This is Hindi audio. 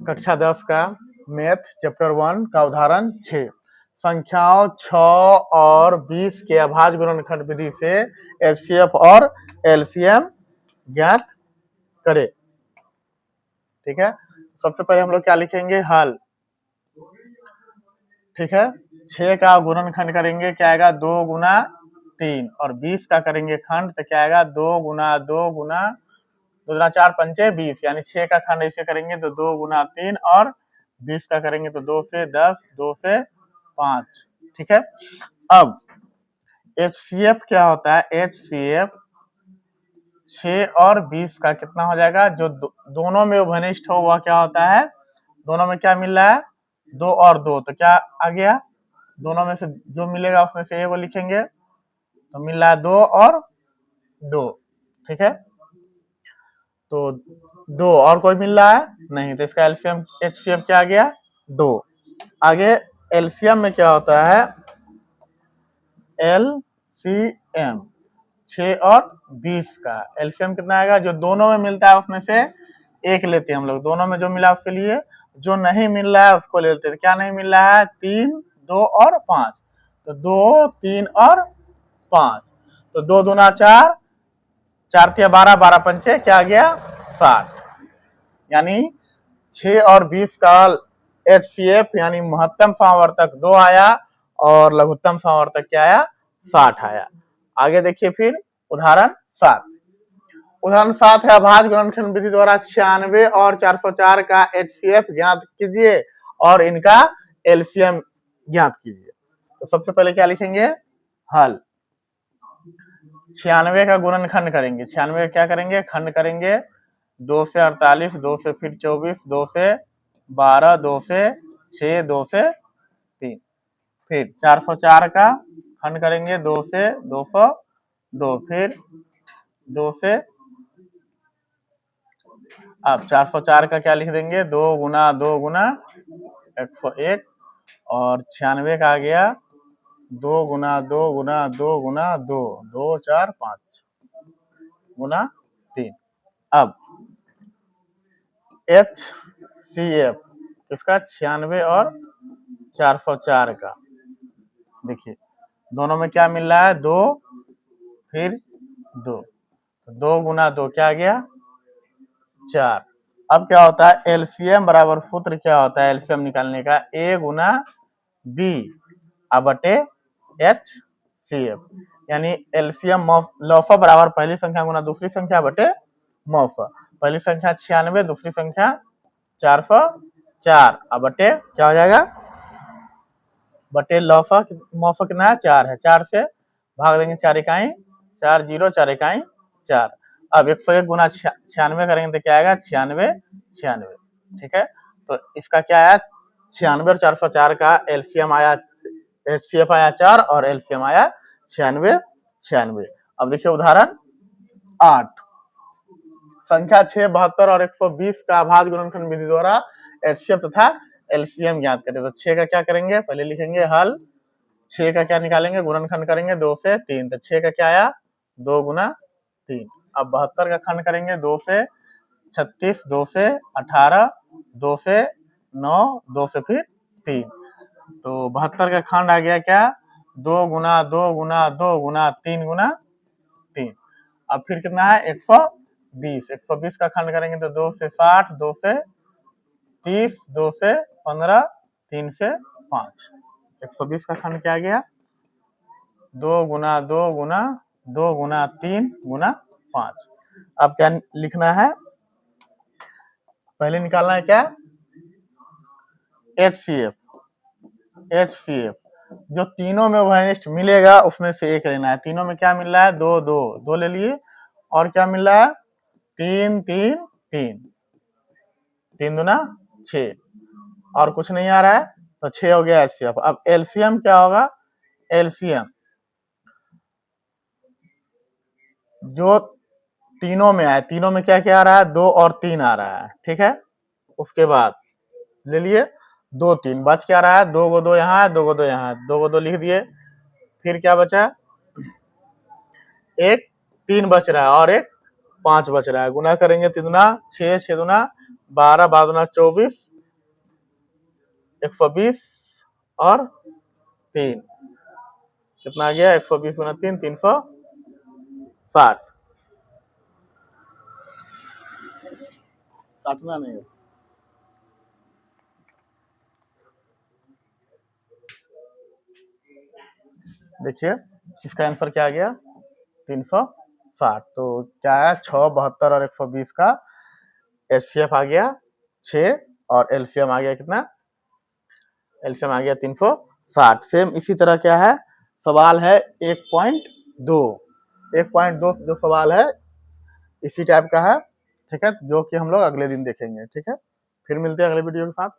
कक्षा 10 का मैथ चैप्टर 1 का उदाहरण 6 संख्याओं 6 और 20 के अभाज्य गुणनखंड विधि से एचसीएफ और एलसीएम ज्ञात करें। ठीक है, सबसे पहले हम लोग क्या लिखेंगे, हल। ठीक है, 6 का गुणनखंड करेंगे, क्या आएगा 2 गुना 3, और 20 का करेंगे खंड तो क्या आएगा 2 गुना 2 गुना 2 गुना 4 पंचे 20, यानी 6 का खंड ऐसे करेंगे तो 2 गुना 3, और 20 का करेंगे तो 2 से 10, 2 से 5। ठीक है, अब एचसीएफ क्या होता है, एचसीएफ 6 और 20 का कितना हो जाएगा, जो दोनों में उभयनिष्ठ हो वह क्या होता है, दोनों में क्या मिल रहा है 2 और 2, तो क्या आ गया, दोनों में से जो मिलेगा उसमें से एक लिखेंगे, तो मिल रहा है 2 और 2। ठीक है, तो 2 और कोई मिल रहा है नहीं, तो इसका एलसीएम एचसीएफ क्या आ गया 2। आगे एलसीएम में क्या होता है, एलसीएम 6 और 20 का एलसीएम कितना आएगा, जो दोनों में मिलता है उसमें से एक लेते हैं हम लोग, दोनों में जो मिला उसके लिए, जो नहीं मिल रहा है उसको ले लेते हैं। क्या नहीं मिल रहा है, 3, 2 और 5, तो 2, 3 और 5, तो 2 दूना 4, 4 तिया 12, 12 पंचे क्या आ गया 60, यानी 6 और 20 का एचसीएफ यानी महत्तम समावर्तक 2 आया और लघुत्तम समावर्तक क्या आया 60 आया। आगे देखिए फिर उदाहरण 7। उदाहरण 7 है अभाज्य गुणनखंड विधि द्वारा 96 और 404 का एचसीएफ ज्ञात कीजिए और इनका एलसीएम ज्ञात कीजिए। तो सबसे पहले क्या लिखेंगे, हल। 96 का गुणनखंड करेंगे, 96 का क्या करेंगे, खंड करेंगे, 2 से 48, 2 से फिर 24, 2 से 12, 2 से 6, 2 से 3, फिर 404 का खंड करेंगे, 2 से 202, फिर 2 से, अब 404 का क्या लिख देंगे, 2 गुना 2 गुना 101, और 96 का आ गया 2 गुना 2 गुना 2 गुना 2, 2 4 5 गुना 3। अब एचसीएफ इसका 96 और 404 का देखिए, दोनों में क्या मिल रहा है 2 फिर 2, 2 गुना 2 क्या आ गया 4। अब क्या होता है, एलसीएम बराबर सूत्र क्या होता है एलसीएम निकालने का, ए गुना बी बटे एच सी एफ, यानी एलसीएम लौफा बराबर पहली संख्या गुना दूसरी संख्या बटे मौफा। पहली संख्या 96, दूसरी संख्या 404, अब बटे क्या हो जाएगा, बटे लौफा मौफा कितना है 4 है, 4 से भाग देंगे 4 इकाई 4, 0 4 इकाई 4। अब 101 गुना 96 करेंगे तो क्या आएगा 96 96। ठीक है, तो इसका क्या आया 96 और 404 का एलसीएम आया, एचसीएफ आया 4 और एलसीएम आया 96 96। अब देखिए उदाहरण 8, संख्या 6, 72 और 120 का अभाज्य गुणनखंड विधि द्वारा एचसीएफ तथा एलसीएम ज्ञात करें। तो 6 का क्या करेंगे, पहले लिखेंगे हल, 6 का क्या निकालेंगे, गुणनखंड करेंगे 2 से 3, तो 6 का क्या आया 2 गुना 3। अब 72 का खंड करेंगे 2 से 36, 2 से 18, 2 से 9, 2 से फिर 3, तो 72 का खंड आ गया क्या 2 गुना 2 गुना 2 गुना 3 गुना 3। अब फिर कितना है 120, 120 का खंड करेंगे तो 2 से 60, 2 से 30, 2 से 15, 3 से 5, 120 का खंड क्या आ गया 2 गुना 2 गुना 2 गुना 3 गुना 5। अब क्या लिखना है, पहले निकालना है क्या एचसीएफ, एचसीएफ जो तीनों में उभयनिष्ठ मिलेगा उसमें से एक लेना है। तीनों में क्या मिल रहा है 2 2 2 ले लिए, और क्या मिल रहा है 3 3 3, 3 दूना 6, और कुछ नहीं आ रहा है तो 6 हो गया एचसीएफ। अब एलसीएम क्या होगा, एलसीएम जो तीनों में आए, तीनों में क्या क्या आ रहा है 2 और 3 आ रहा है। ठीक है, उसके बाद ले लिए 2 3, बच क्या रहा है 2 को 2 यहाँ है, 2 को 2 यहाँ है, 2 को 2 लिख दिए, फिर क्या बचा एक 3 बच रहा है और एक 5 बच रहा है, गुना करेंगे 3 दूना 6, 6 दूना 12, 12 दूना 24, 120 और 3 कितना आ गया? 120 गुना 3 360। काटना नहीं है। देखिए इसका आंसर क्या आ गया? 360। तो क्या है? 6, 72 और 120 का एचसीएफ आ गया 6 और एलसीएम आ गया कितना? एलसीएम आ गया 360। सेम इसी तरह क्या है? सवाल है 1.2। 1.2 जो सवाल है इसी टाइप का है, ठीक है, जो कि हम लोग अगले दिन देखेंगे। ठीक है, फिर मिलते हैं अगले वीडियो के साथ।